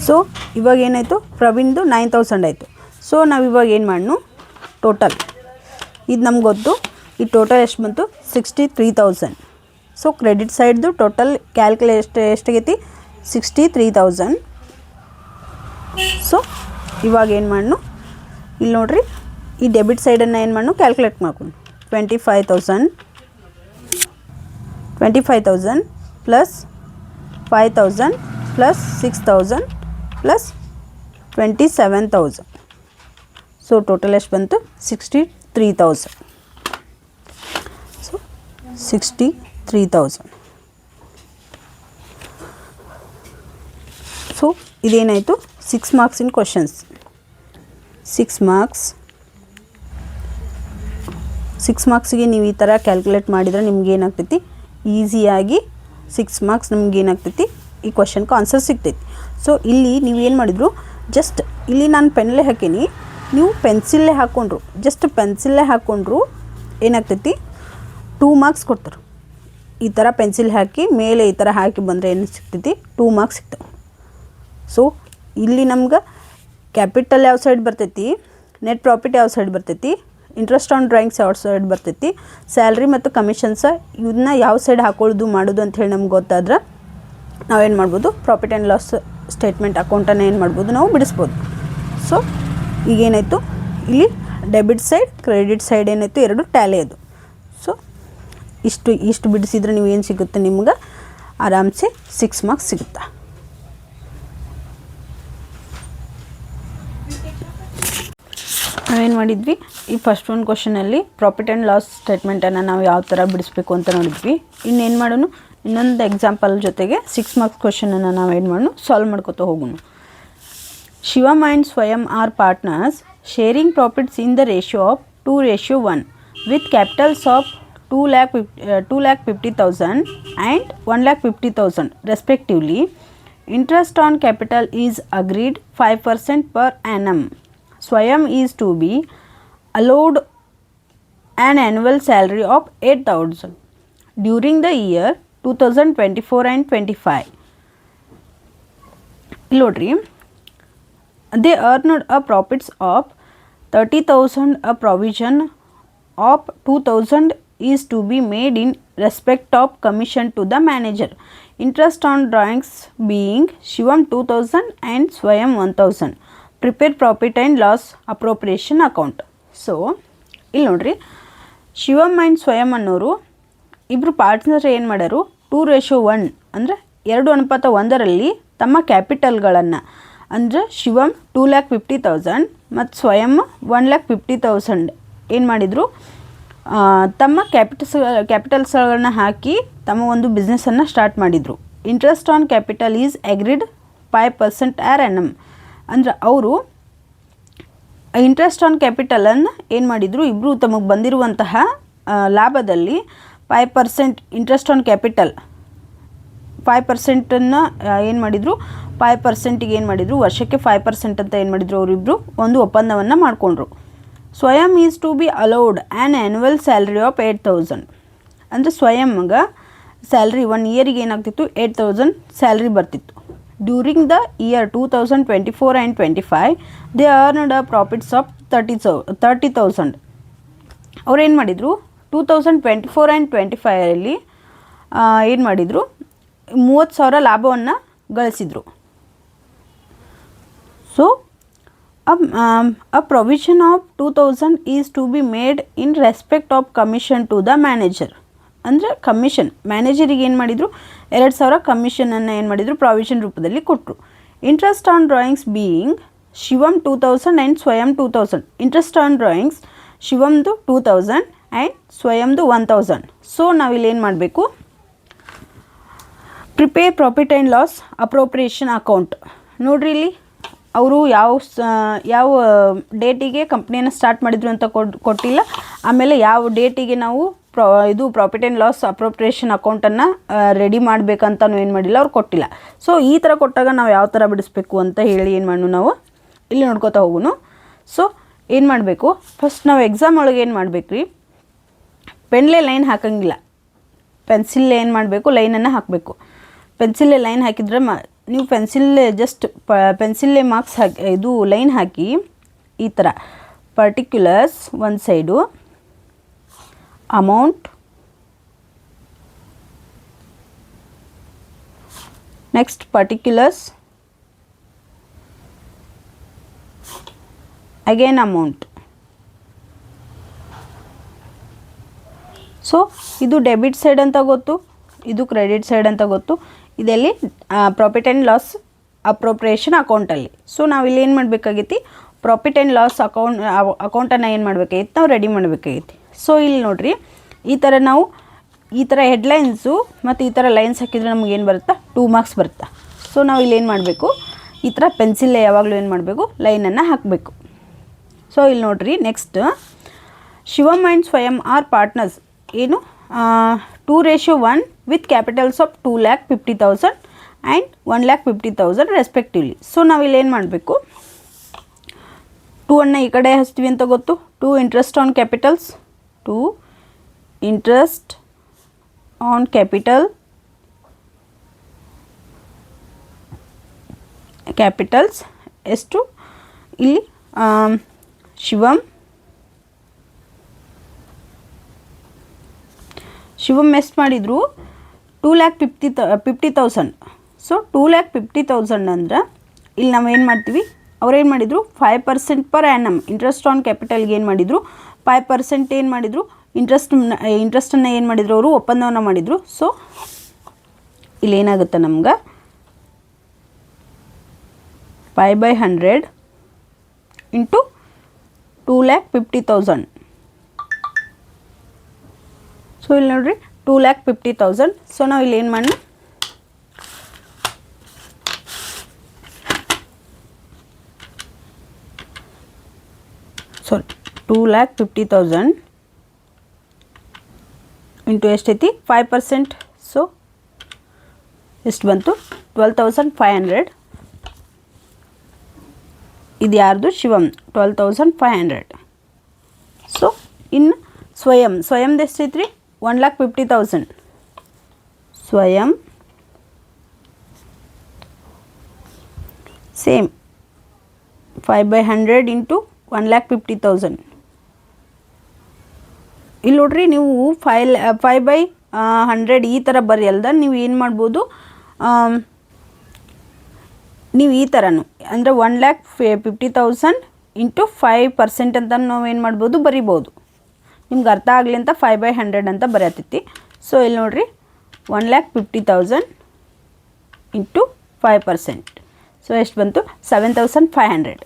ಸೊ ಇವಾಗ ಏನಾಯಿತು, ಪ್ರವೀಣ್ದು 9,000 ಆಯಿತು. ಸೊ ನಾವು ಇವಾಗ ಏನು ಮಾಡೋಣ, ಟೋಟಲ್ ಇದು ನಮ್ಗೆ ಗೊತ್ತು, ಈ ಟೋಟಲ್ ಎಷ್ಟು ಬಂತು, 63,000. ಸೊ ಕ್ರೆಡಿಟ್ ಸೈಡ್ದು ಟೋಟಲ್ ಎಷ್ಟಾಗೈತಿ, 63,000. ಸೊ ಇವಾಗ ಏನು ಮಾಡೋಣ, ಇಲ್ಲಿ ನೋಡ್ರಿ, ಈ ಡೆಬಿಟ್ ಸೈಡನ್ನು ಏನು ಮಾಡೋಣ, ಕ್ಯಾಲ್ಕುಲೇಟ್ ಮಾಡ್ಕೊಂಡು 25,000 25,000 plus 5,000 plus 6,000 plus 27,000. So total ಎಷ್ಟು ಬಂತು 63,000. ಸೊ 63,000. ಸೊ ಇದೇನಾಯಿತು 6 ಮಾರ್ಕ್ಸಿನ ಕ್ವಶನ್ಸ್. 6 ಮಾರ್ಕ್ಸಿಗೆ ನೀವು ಈ ಥರ ಕ್ಯಾಲ್ಕುಲೇಟ್ ಮಾಡಿದರೆ ನಿಮ್ಗೆ ಏನಾಗ್ತೈತಿ, ಈಸಿಯಾಗಿ 6 ಮಾರ್ಕ್ಸ್ ನಮ್ಗೆ ಏನಾಗ್ತೈತಿ ಈ ಕ್ವಶನ್ಗೆ ಆನ್ಸರ್ ಸಿಗ್ತೈತಿ. ಸೊ ಇಲ್ಲಿ ನೀವು ಏನು ಮಾಡಿದ್ರು, ಜಸ್ಟ್ ಇಲ್ಲಿ ನಾನು ಪೆನ್ನಲ್ಲೇ ಹಾಕೀನಿ, ನೀವು ಪೆನ್ಸಿಲ್ಲೇ ಹಾಕ್ಕೊಂಡ್ರು, ಜಸ್ಟ್ ಪೆನ್ಸಿಲ್ಲೇ ಹಾಕ್ಕೊಂಡ್ರು ಏನಾಗ್ತೈತಿ 2 ಮಾರ್ಕ್ಸ್ ಕೊಡ್ತಾರೆ. ಈ ಥರ ಪೆನ್ಸಿಲ್ ಹಾಕಿ ಮೇಲೆ ಈ ಥರ ಹಾಕಿ ಬಂದರೆ ಏನು ಸಿಗ್ತೈತಿ 2 ಮಾರ್ಕ್ಸ್ ಸಿಗ್ತವೆ. ಸೊ ಇಲ್ಲಿ ನಮ್ಗೆ ಕ್ಯಾಪಿಟಲ್ ಯಾವ ಸೈಡ್ ಬರ್ತೈತಿ, ನೆಟ್ ಪ್ರಾಫಿಟ್ ಯಾವ ಸೈಡ್ ಬರ್ತೈತಿ, ಇಂಟ್ರೆಸ್ಟ್ ಆನ್ ಡ್ರಾಯಿಂಗ್ಸ್ ಯಾವ ಸೈಡ್ ಬರ್ತೈತಿ, ಸ್ಯಾಲ್ರಿ ಮತ್ತು ಕಮಿಷನ್ಸ ಇವನ್ನ ಯಾವ ಸೈಡ್ ಹಾಕೊಳ್ಳೋದು ಮಾಡೋದು ಅಂಥೇಳಿ ನಮ್ಗೆ ಗೊತ್ತಾದ್ರೆ ನಾವೇನು ಮಾಡ್ಬೋದು, ಪ್ರಾಫಿಟ್ ಆ್ಯಂಡ್ ಲಾಸ್ ಸ್ಟೇಟ್ಮೆಂಟ್ ಅಕೌಂಟನ್ನು ಏನು ಮಾಡ್ಬೋದು, ನಾವು ಬಿಡಿಸ್ಬೋದು. ಸೊ ಈಗೇನಾಯಿತು, ಇಲ್ಲಿ ಡೆಬಿಟ್ ಸೈಡ್ ಕ್ರೆಡಿಟ್ ಸೈಡ್ ಏನಾಯಿತು, ಎರಡು ಟ್ಯಾಲಿ ಅದು. ಸೊ ಇಷ್ಟು ಬಿಡಿಸಿದ್ರೆ ನೀವು ಏನು ಸಿಗುತ್ತೆ, ನಿಮ್ಗೆ ಆರಾಮ್ಸೆ 6 ಮಾರ್ಕ್ಸ್ ಸಿಗುತ್ತೆ. ನಾವೇನು ಮಾಡಿದ್ವಿ, ಈ ಫಸ್ಟ್ ಒಂದು ಕ್ವಶನಲ್ಲಿ ಪ್ರಾಫಿಟ್ ಆ್ಯಂಡ್ ಲಾಸ್ ಸ್ಟೇಟ್ಮೆಂಟನ್ನು ನಾವು ಯಾವ ಥರ ಬಿಡಿಸ್ಬೇಕು ಅಂತ ನೋಡಿದ್ವಿ. ಇನ್ನೇನು ಮಾಡೋಣ, ಇನ್ನೊಂದು ಎಕ್ಸಾಂಪಲ್ ಜೊತೆಗೆ 6 ಮಾರ್ಕ್ಸ್ ಕ್ವಶನನ್ನು ನಾವೇನು ಮಾಡೋಣ, ಸಾಲ್ವ್ ಮಾಡ್ಕೊತ ಹೋಗೋಣ. Shivam and Swayam are partners sharing profits in the ratio of 2:1 with capitals of 2,50,000 and 1,50,000 respectively. Interest on capital is agreed 5% per annum. Swayam is to be allowed an annual salary of 8,000 during the year 2024 and 25. Lottery. They earned a profits of 30,000. A provision of 2,000 is to be made in respect of commission to the manager. Interest on drawings being Shivam 2,000 and Swayam 1,000. Prepare profit and loss appropriation account. So ಇಲ್ಲಿ ನೋಡ್ರಿ, Shivam and ಸ್ವಯಂ ಅನ್ನೋರು ಇಬ್ಬರು partner ಏನು ಮಾಡ್ಯಾರು, 2:1 ಅಂದರೆ 2:1 ತಮ್ಮ ಕ್ಯಾಪಿಟಲ್ಗಳನ್ನು ಅಂದರೆ ಶಿವಮ್ 2,50,000 ಮತ್ತು ಸ್ವಯಂ 1,50,000 ಏನು ಮಾಡಿದರು, ತಮ್ಮ ಕ್ಯಾಪಿಟಲ್ಸ್ಗಳನ್ನ ಹಾಕಿ ತಮ್ಮ ಒಂದು ಬಿಸ್ನೆಸ್ಸನ್ನು ಸ್ಟಾರ್ಟ್ ಮಾಡಿದರು. Interest on capital is agreed 5% per annum. ಅಂದರೆ ಅವರು ಇಂಟ್ರೆಸ್ಟ್ ಆನ್ ಕ್ಯಾಪಿಟಲನ್ನು ಏನು ಮಾಡಿದರು, ಇಬ್ಬರು ತಮಗೆ ಬಂದಿರುವಂತಹ ಲಾಭದಲ್ಲಿ 5% ಇಂಟ್ರೆಸ್ಟ್ ಆನ್ ಕ್ಯಾಪಿಟಲ್ 5%ನ್ನು ಏನು ಮಾಡಿದರು, 5%ಗೆ ಏನು ಮಾಡಿದರು, ವರ್ಷಕ್ಕೆ 5% ಅಂತ ಏನು ಮಾಡಿದರು, ಅವರಿಬ್ಬರು ಒಂದು ಒಪ್ಪಂದವನ್ನು ಮಾಡಿಕೊಂಡ್ರು. Swayam is to be allowed an annual salary of 8,000. ಅಂದರೆ ಸ್ವಯಂಗೆ ಸ್ಯಾಲ್ರಿ 1 ಇಯರಿಗೆ ಏನಾಗ್ತಿತ್ತು, 8,000 ಸ್ಯಾಲ್ರಿ ಬರ್ತಿತ್ತು. During the year 2024 and 25 they earned a profits of 30,000. ಅವ್ರು ಏನು ಮಾಡಿದರು, 2024 ಆ್ಯಂಡ್ 25 ಏನು ಮಾಡಿದರು, 30,000 ಲಾಭವನ್ನು ಗಳಿಸಿದರು. So a provision of 2,000 is to be made in respect of commission to the manager. ಅಂದರೆ ಕಮಿಷನ್ ಮ್ಯಾನೇಜರಿಗೆ ಏನು ಮಾಡಿದರು, 2,000 ಕಮಿಷನನ್ನು ಏನು ಮಾಡಿದರು, ಪ್ರಾವಿಷನ್ ರೂಪದಲ್ಲಿ ಕೊಟ್ಟರು. Interest on drawings being Shivam 2,000 and Swayam 2,000. Interest on drawings ಶಿವಮ್ದು 2,000 ಆ್ಯಂಡ್ ಸ್ವಯಂದು 1,000. ಸೊ ನಾವಿಲ್ಲಿ ಏನು ಮಾಡಬೇಕು, prepare profit and loss appropriation account. ನೋಡ್ರಿ ಇಲ್ಲಿ ಅವರು ಯಾವ ಡೇಟಿಗೆ ಕಂಪ್ನಿಯನ್ನು ಸ್ಟಾರ್ಟ್ ಮಾಡಿದ್ರು ಅಂತ ಕೊಟ್ಟಿಲ್ಲ. ಆಮೇಲೆ ಯಾವ ಡೇಟಿಗೆ ನಾವು ಇದು ಪ್ರಾಫಿಟ್ ಆ್ಯಂಡ್ ಲಾಸ್ ಅಪ್ರೋಪ್ರಿಯೇಷನ್ ಅಕೌಂಟನ್ನು ರೆಡಿ ಮಾಡಬೇಕಂತನೂ ಏನು ಮಾಡಿಲ್ಲ, ಅವ್ರು ಕೊಟ್ಟಿಲ್ಲ. ಸೊ ಈ ಥರ ಕೊಟ್ಟಾಗ ನಾವು ಯಾವ ಥರ ಬಿಡಿಸ್ಬೇಕು ಅಂತ ಹೇಳಿ ಏನು ಮಾಡೋಣ, ನಾವು ಇಲ್ಲಿ ನೋಡ್ಕೋತಾ ಹೋಗೋಣ. ಸೊ ಏನು ಮಾಡಬೇಕು, ಫಸ್ಟ್ ನಾವು ಎಕ್ಸಾಮ್ ಒಳಗೆ ಏನು ಮಾಡಬೇಕು ರೀ, ಪೆನ್ಲೇ ಲೈನ್ ಹಾಕಂಗಿಲ್ಲ, ಪೆನ್ಸಿಲ್ಲೇ ಏನು ಮಾಡಬೇಕು, ಲೈನನ್ನು ಹಾಕಬೇಕು. ಪೆನ್ಸಿಲ್ಲೇ ಲೈನ್ ಹಾಕಿದರೆ ನೀವು ಪೆನ್ಸಿಲ್ಲೇ ಜಸ್ಟ್ ಪೆನ್ಸಿಲ್ಲೇ ಮಾರ್ಕ್ಸ್ ಹಾಕಿ ಇದು ಲೈನ್ ಹಾಕಿ ಈ ಥರ ಪರ್ಟಿಕ್ಯುಲರ್ಸ್ ಒಂದು side, amount, next particulars, again amount. So ಇದು ಡೆಬಿಟ್ ಸೈಡ್ ಅಂತ ಗೊತ್ತು, ಇದು ಕ್ರೆಡಿಟ್ ಸೈಡ್ ಅಂತ ಗೊತ್ತು. ಇದೆಲ್ಲಿ ಪ್ರಾಫಿಟ್ ಆ್ಯಂಡ್ ಲಾಸ್ ಅಪ್ರೋಪ್ರಿಯೇಷನ್ ಅಕೌಂಟಲ್ಲಿ. ಸೊ ನಾವಿಲ್ಲಿ ಏನು ಮಾಡಬೇಕಾಗೈತಿ, ಪ್ರಾಫಿಟ್ ಆ್ಯಂಡ್ ಲಾಸ್ ಅಕೌಂಟನ್ನು ಏನು ಮಾಡಬೇಕಾಗಿತ್ತು, ನಾವು ರೆಡಿ ಮಾಡಬೇಕಾಗೈತಿ. ಸೊ ಇಲ್ಲಿ ನೋಡಿರಿ, ನಾವು ಈ ಥರ ಹೆಡ್ಲೈನ್ಸು ಮತ್ತು ಈ ಥರ ಲೈನ್ಸ್ ಹಾಕಿದರೆ ನಮ್ಗೆ ಏನು ಬರುತ್ತಾ, 2 ಮಾರ್ಕ್ಸ್ ಬರುತ್ತೆ. ಸೊ ನಾವು ಇಲ್ಲಿ ಏನು ಮಾಡಬೇಕು, ಈ ಥರ ಪೆನ್ಸಿಲ್ಲೇ ಯಾವಾಗಲೂ ಏನು ಮಾಡಬೇಕು, ಲೈನನ್ನು ಹಾಕಬೇಕು. ಸೊ ಇಲ್ಲಿ ನೋಡಿರಿ, ನೆಕ್ಸ್ಟ್ ಶಿವಮ್ ಆ್ಯಂಡ್ ಸ್ವಯಂ ಆರ್ ಪಾರ್ಟ್ನರ್ಸ್. ಏನು 2:1 with capitals of 2,50,000 and 1,50,000 respectively. So ನಾವಿಲ್ಲಿ ಏನು ಮಾಡಬೇಕು, 2 ಅನ್ನು ಈ ಕಡೆ ಹಚ್ತೀವಿ ಅಂತ ಗೊತ್ತು. 2 interest on capitals, 2 interest on capitals ಎಷ್ಟು ಇಲ್ಲಿ ಶಿವಮ್ ಎಷ್ಟು ಮಾಡಿದರು, 2,50,000. ಸೊ 2,50,000 ಅಂದ್ರೆ ಇಲ್ಲಿ ನಾವು ಏನು ಮಾಡ್ತೀವಿ, ಅವ್ರೇನು ಮಾಡಿದರು 5% ಪರ್ ಆ್ಯನಮ್ ಇಂಟ್ರೆಸ್ಟ್ ಆನ್ ಕ್ಯಾಪಿಟಲ್ಗೆ ಏನು ಮಾಡಿದರು, 5% ಏನು ಮಾಡಿದರು, ಇಂಟ್ರೆಸ್ಟನ್ನು ಏನು ಮಾಡಿದರು, ಅವರು ಒಪ್ಪಂದವನ್ನು ಮಾಡಿದರು. ಸೊ ಇಲ್ಲೇನಾಗುತ್ತೆ ನಮ್ಗೆ 5/100 ಇಂಟು 2,50,000. ಸೊ ಇಲ್ಲಿ ನೋಡಿರಿ 2,50,000. ಸೊ ನಾವು ಇಲ್ಲಿ ಏನು ಮಾಡೋಣ, ಸಾರಿ 2,50,000 ಇಂಟು ಎಷ್ಟೈತಿ 5%. ಸೊ ಎಷ್ಟು ಬಂತು, 12,500. ಇದು ಯಾರ್ದು, ಶಿವಮ್ 12,500. ಸೊ ಇನ್ನು ಸ್ವಯಂದು ಎಷ್ಟೈತಿ ರೀ, 1,50,000. ಸ್ವಯಂ ಸೇಮ್ 5/100 ಇಂಟು 1,50,000. ಇಲ್ಲಿ ನೋಡ್ರಿ, ನೀವು 5/100 ಈ ಥರ ಬರೆಯಲ್ದ ನೀವು ಏನು ಮಾಡ್ಬೋದು, ನೀವು ಈ ಥರನೂ ಅಂದರೆ 1,50,000 ಇಂಟು 5% ಅಂತ ನಾವು ಏನು ಮಾಡ್ಬೋದು, ಬರಿಬೋದು. ನಿಮ್ಗೆ ಅರ್ಥ ಆಗಲಿ ಅಂತ 5/100 ಅಂತ ಬರೆಯತ್ತೈತಿ. ಸೊ ಇಲ್ಲಿ ನೋಡಿರಿ 1,50,000 ಇಂಟು 5%. ಸೊ ಎಷ್ಟು ಬಂತು, 7,500.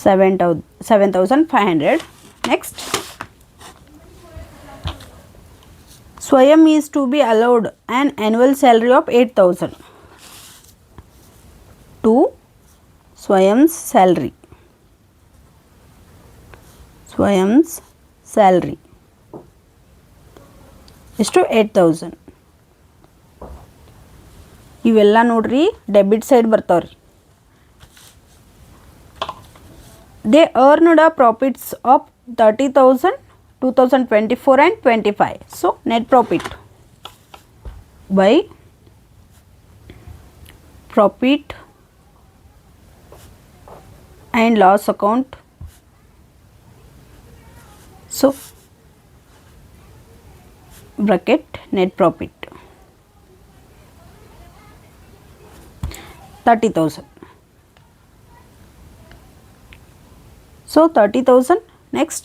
7,500. Next Swayam is to be allowed an annual salary of 8,000 to Swayam's salary ಎಷ್ಟು 8,000. ಇವೆಲ್ಲ ನೋಡ್ರಿ ಡೆಬಿಟ್ ಸೈಡ್ ಬರ್ತಾವ್ರಿ. They earned profits of 30,000 2024 and 25. So net profit by profit and loss account. So bracket net profit 30,000. So 30,000. Next,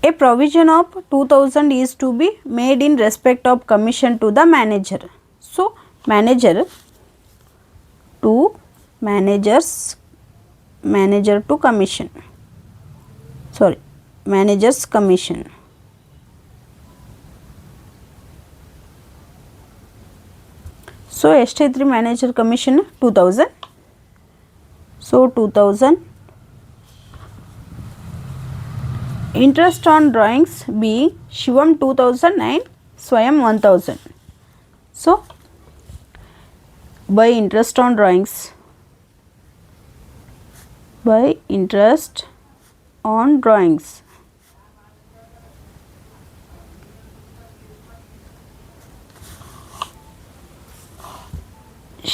a provision of 2,000 is to be made in respect of commission to the manager. So manager to commission, sorry, manager's commission. So ಎಷ್ಟೈತ್ರಿ manager commission 2,000. So 2,000. Interest on drawings being Shivam 2,000 and Swayam 1,000. So by interest on drawings,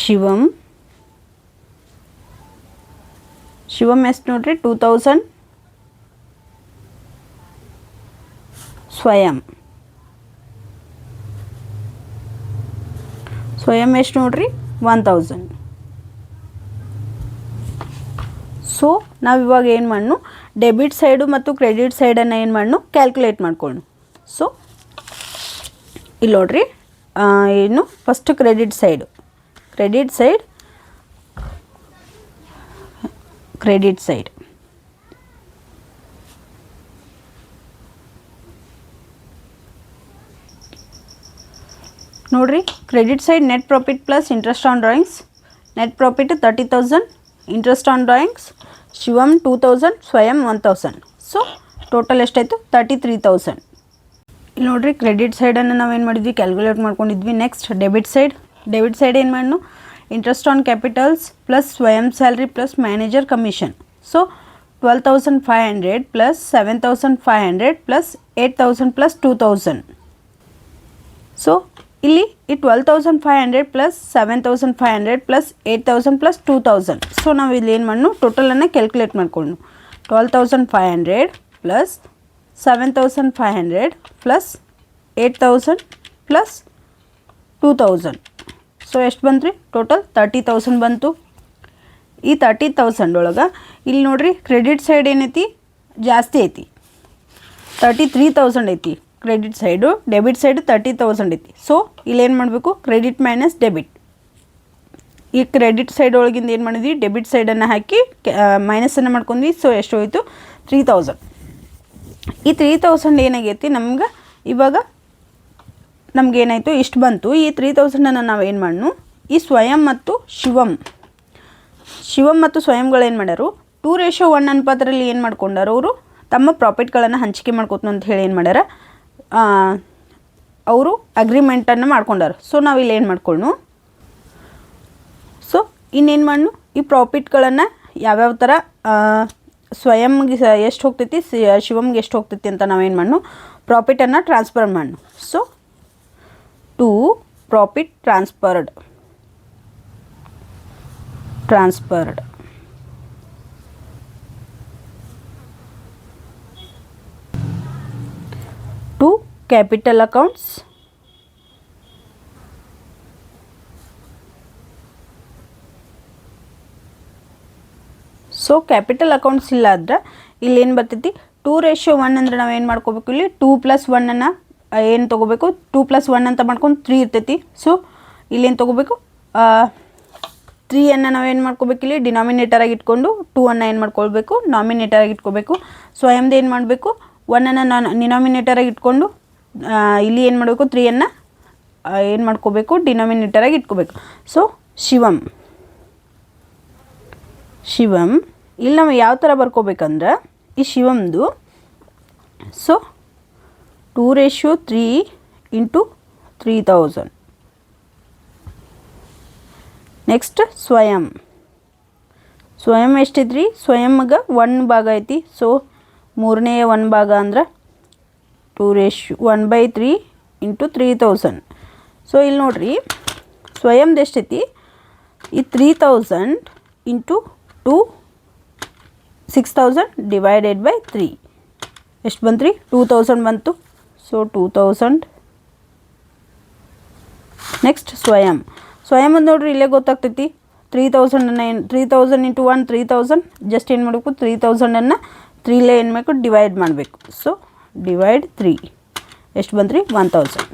Shivam ಎಷ್ಟು ನೋಡ್ರಿ 2,000. ಸ್ವಯಂ ಎಷ್ಟು ನೋಡ್ರಿ 1,000. So ನಾವಿವಾಗ ಏನು ಮಾಡೋಣ, debit side ಮತ್ತು ಕ್ರೆಡಿಟ್ ಸೈಡನ್ನು ಏನು ಮಾಡೋಣ, ಕ್ಯಾಲ್ಕುಲೇಟ್ ಮಾಡ್ಕೊಳ್ಳೋಣ. ಸೊ ಇಲ್ಲಿ ನೋಡ್ರಿ ಏನು ಫಸ್ಟ್ ಕ್ರೆಡಿಟ್ ಸೈಡ್ ನೋಡ್ರಿ credit side net profit plus interest on drawings. Net profit 30,000, interest on drawings Shivam 2,000, ಸ್ವಯಂ 1,000. ಸೊ ಟೋಟಲ್ ಎಷ್ಟಾಯಿತು 33,000. ಇಲ್ಲಿ ನೋಡ್ರಿ ಕ್ರೆಡಿಟ್ ಸೈಡನ್ನು ನಾವೇನು ಮಾಡಿದ್ವಿ ಕ್ಯಾಲ್ಕುಲೇಟ್ ಮಾಡ್ಕೊಂಡಿದ್ವಿ. ನೆಕ್ಸ್ಟ್ ಡೆಬಿಟ್ ಸೈಡ್ ಏನು ಮಾಡೋಣ, ಇಂಟ್ರೆಸ್ಟ್ ಆನ್ ಕ್ಯಾಪಿಟಲ್ಸ್ ಪ್ಲಸ್ ಸ್ವಯಂ salary plus manager commission. So 12,500 plus 7,500 plus 8,000 plus 2,000. So ಇಲ್ಲಿ ಈ 12,500 ಪ್ಲಸ್ 7,500 ಪ್ಲಸ್ 8,000 ಪ್ಲಸ್ 2,000. ಸೊ ನಾವು ಇಲ್ಲಿ ಏನು ಮಾಡೋಣ, ಟೋಟಲನ್ನು ಕ್ಯಾಲ್ಕುಲೇಟ್ ಮಾಡ್ಕೊಂಡು 12,500 ಪ್ಲಸ್ 7,500 ಪ್ಲಸ್ 8,000 ಪ್ಲಸ್ 2,000. ಸೊ ಎಷ್ಟು ಬಂತು ರೀ, ಟೋಟಲ್ 30,000 ಬಂತು. ಈ 30,000 ಒಳಗೆ ಇಲ್ಲಿ ನೋಡಿರಿ ಕ್ರೆಡಿಟ್ ಸೈಡ್ ಏನೈತಿ ಜಾಸ್ತಿ ಐತಿ, 33,000 ಐತಿ ಕ್ರೆಡಿಟ್ ಸೈಡು. ಡೆಬಿಟ್ ಸೈಡು 30,000 ಐತಿ. ಸೊ ಇಲ್ಲೇನು ಮಾಡಬೇಕು, ಕ್ರೆಡಿಟ್ ಮೈನಸ್ ಡೆಬಿಟ್. ಈ ಕ್ರೆಡಿಟ್ ಸೈಡ್ ಒಳಗಿಂದ ಏನು ಮಾಡಿದ್ವಿ, ಡೆಬಿಟ್ ಸೈಡನ್ನು ಹಾಕಿ ಮೈನಸನ್ನು ಮಾಡ್ಕೊಂಡ್ವಿ. ಸೊ ಎಷ್ಟು ಹೋಯಿತು 3,000. ಈ 3,000 ಏನಾಗೈತಿ ನಮ್ಗೆ ಇವಾಗ ನಮಗೇನಾಯಿತು ಇಷ್ಟು ಬಂತು. ಈ 3,000ಅನ್ನು ನಾವು ಏನು ಮಾಡೋಣ, ಈ ಸ್ವಯಂ ಮತ್ತು ಶಿವಮ್ ಮತ್ತು ಸ್ವಯಂಗಳೇನು ಮಾಡ್ಯಾರು 2:1 ಅನುಪಾತದಲ್ಲಿ ಏನು ಮಾಡ್ಕೊಂಡಾರು, ಅವರು ತಮ್ಮ ಪ್ರಾಫಿಟ್ಗಳನ್ನು ಹಂಚಿಕೆ ಮಾಡ್ಕೋತ ಅಂತ ಹೇಳಿ ಏನು ಮಾಡ್ಯಾರ, ಅವರು ಅಗ್ರಿಮೆಂಟನ್ನು ಮಾಡ್ಕೊಂಡಾರು. ಸೊ ನಾವು ಇಲ್ಲಿ ಏನು ಮಾಡ್ಕೊಳ್ಳು, ಸೊ ಇನ್ನೇನು ಮಾಡೋಣ, ಈ ಪ್ರಾಫಿಟ್ಗಳನ್ನು ಯಾವ್ಯಾವ ಥರ ಸ್ವಯಂಗೆ ಎಷ್ಟು ಹೋಗ್ತೈತಿ, ಶಿವಮ್ಗೆ ಎಷ್ಟು ಹೋಗ್ತೈತಿ ಅಂತ ನಾವೇನು ಮಾಡೋಣ, ಪ್ರಾಫಿಟನ್ನು ಟ್ರಾನ್ಸ್ಫರ್ ಮಾಡೋಣ. So to profit transferred to capital accounts so capital accounts ಇಲ್ಲ ಆದರೆ ಇಲ್ಲಿ ಏನು ಬರ್ತೈತಿ 2:1 ಅಂದರೆ ನಾವು ಏನು ಮಾಡ್ಕೋಬೇಕು, ಇಲ್ಲಿ 2+1 ಏನು ತೊಗೋಬೇಕು, 2+1 ಅಂತ ಮಾಡ್ಕೊಂಡು 3 ಇರ್ತೈತಿ. ಸೊ ಇಲ್ಲೇನು ತೊಗೋಬೇಕು, 3 ನಾವೇನು ಮಾಡ್ಕೋಬೇಕು, ಇಲ್ಲಿ ಡಿನಾಮಿನೇಟರಾಗಿ ಇಟ್ಕೊಂಡು 2 ಏನು ಮಾಡ್ಕೊಳ್ಬೇಕು, ನಾಮಿನೇಟರಾಗಿ ಇಟ್ಕೋಬೇಕು. ಸ್ವಯಂದು ಏನು ಮಾಡಬೇಕು, 1 ಡಿನಾಮಿನೇಟರಾಗಿ ಇಟ್ಕೊಂಡು ಇಲ್ಲಿ ಏನು ಮಾಡಬೇಕು, 3 ಏನು ಮಾಡ್ಕೋಬೇಕು, ಡಿನಾಮಿನೇಟರಾಗಿ ಇಟ್ಕೋಬೇಕು. ಸೊ ಶಿವಮ್ ಇಲ್ಲಿ ನಾವು ಯಾವ ಥರ ಬರ್ಕೋಬೇಕಂದ್ರೆ ಈ ಶಿವಮ್ದು ಸೊ 2:3 × 3,000. ನೆಕ್ಸ್ಟ್ ಸ್ವಯಂ ಎಷ್ಟೈತ್ರಿ, ಸ್ವಯಂಗೆ 1 ಭಾಗ ಐತಿ. ಸೊ 3ನೇ 1 ಭಾಗ ಅಂದ್ರೆ 2:1/3 × 3,000. ಸೊ ಇಲ್ಲಿ ನೋಡ್ರಿ ಸ್ವಯಂದು ಎಷ್ಟೈತಿ, ಈ 3,000 × 2 6,000 / 3 ಎಷ್ಟು ಬಂತು ರೀ, 2,000 ಬಂತು. ಸೊ 2,000. ನೆಕ್ಸ್ಟ್ ಸ್ವಯಂ ಅಂತ ನೋಡ್ರಿ ಇಲ್ಲೇ ಗೊತ್ತಾಗ್ತೈತಿ. 3,000 × 1 3,000. ಜಸ್ಟ್ ಏನು ಮಾಡಬೇಕು, 3,000 3ಲೇ ಏನು ಮಾಡಬೇಕು, ಡಿವೈಡ್ ಮಾಡಬೇಕು. ಸೊ ಡಿವೈಡ್ 3 ಎಷ್ಟು ಬಂತು ರೀ, 1,000.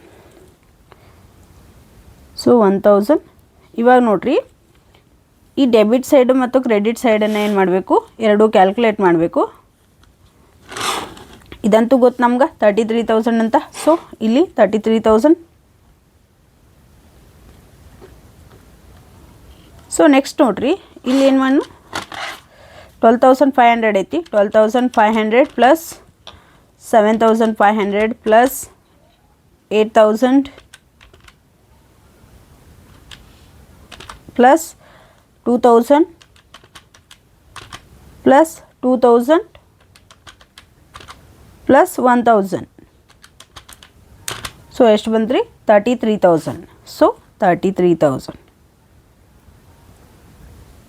ಸೊ 1,000. ಇವಾಗ ನೋಡ್ರಿ ಈ ಡೆಬಿಟ್ ಸೈಡು ಮತ್ತು ಕ್ರೆಡಿಟ್ ಸೈಡನ್ನು ಏನು ಮಾಡಬೇಕು, ಎರಡೂ ಕ್ಯಾಲ್ಕುಲೇಟ್ ಮಾಡಬೇಕು. ಇದಂತೂ ಗೊತ್ತು ನಮ್ಗೆ 33,000 ಅಂತ. ಸೊ ಇಲ್ಲಿ 33,000. ಸೊ ನೆಕ್ಸ್ಟ್ ನೋಡ್ರಿ ಇಲ್ಲಿ ಏನು ಮಾಡೋಣ, 12,500 ಐತಿ. 12,500 plus 7,500 plus 8,000 plus 2,000 plus 2,000 plus 1,000. So ಎಷ್ಟು ಬಂತು ರೀ, 33,000. ಸೊ 33,000.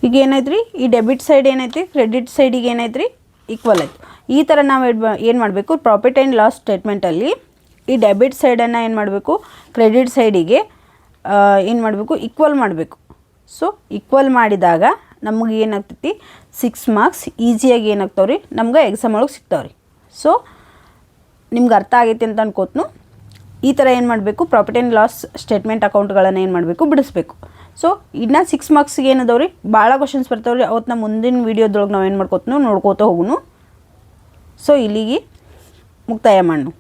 ಈಗ ಏನೈತೆ ರೀ, ಈ ಡೆಬಿಟ್ ಸೈಡ್ ಏನೈತಿ ಕ್ರೆಡಿಟ್ ಸೈಡಿಗೆ ಏನೈತೆ ರೀ, ಈಕ್ವಲ್ ಆಯಿತು. ಈ ಥರ ನಾವು ಏನು ಮಾಡಬೇಕು, ಪ್ರಾಫಿಟ್ ಆ್ಯಂಡ್ ಲಾಸ್ ಸ್ಟೇಟ್ಮೆಂಟಲ್ಲಿ ಈ ಡೆಬಿಟ್ ಸೈಡನ್ನು ಏನು ಮಾಡಬೇಕು, ಕ್ರೆಡಿಟ್ ಸೈಡಿಗೆ ಏನು ಮಾಡಬೇಕು, ಈಕ್ವಲ್ ಮಾಡಬೇಕು. ಸೊ ಈಕ್ವಲ್ ಮಾಡಿದಾಗ ನಮಗೆ ಏನಾಗ್ತೈತಿ 6 ಮಾರ್ಕ್ಸ್ ಈಸಿಯಾಗಿ ಏನಾಗ್ತಾವೆ ರೀ, ನಮ್ಗೆ ಎಕ್ಸಾಮ್ ಒಳಗೆ ಸಿಗ್ತಾವೆ ರೀ. ಸೊ ನಿಮ್ಗೆ ಅರ್ಥ ಆಗೈತಿ ಅಂತ ಅನ್ಕೋತ್ನು. ಈ ಥರ ಏನು ಮಾಡಬೇಕು, ಪ್ರಾಫಿಟ್ ಆ್ಯಂಡ್ ಲಾಸ್ ಸ್ಟೇಟ್ಮೆಂಟ್ ಅಕೌಂಟ್ಗಳನ್ನು ಏನು ಮಾಡಬೇಕು, ಬಿಡಿಸ್ಬೇಕು. ಸೊ ಇನ್ನು 6 ಮಾರ್ಕ್ಸ್ಗೆ ಏನದವ್ರಿ ಭಾಳ ಕ್ವಶನ್ಸ್ ಬರ್ತಾವ್ರಿ. ಅವತ್ತು ನಮ್ಮ ಮುಂದಿನ ವೀಡಿಯೋದೊಳಗೆ ನಾವು ಏನು ಮಾಡ್ಕೋತೀನೋ ನೋಡ್ಕೋತ ಹೋಗುನು. ಸೊ ಇಲ್ಲಿಗೆ ಮುಕ್ತಾಯ ಮಾಡೋಣ.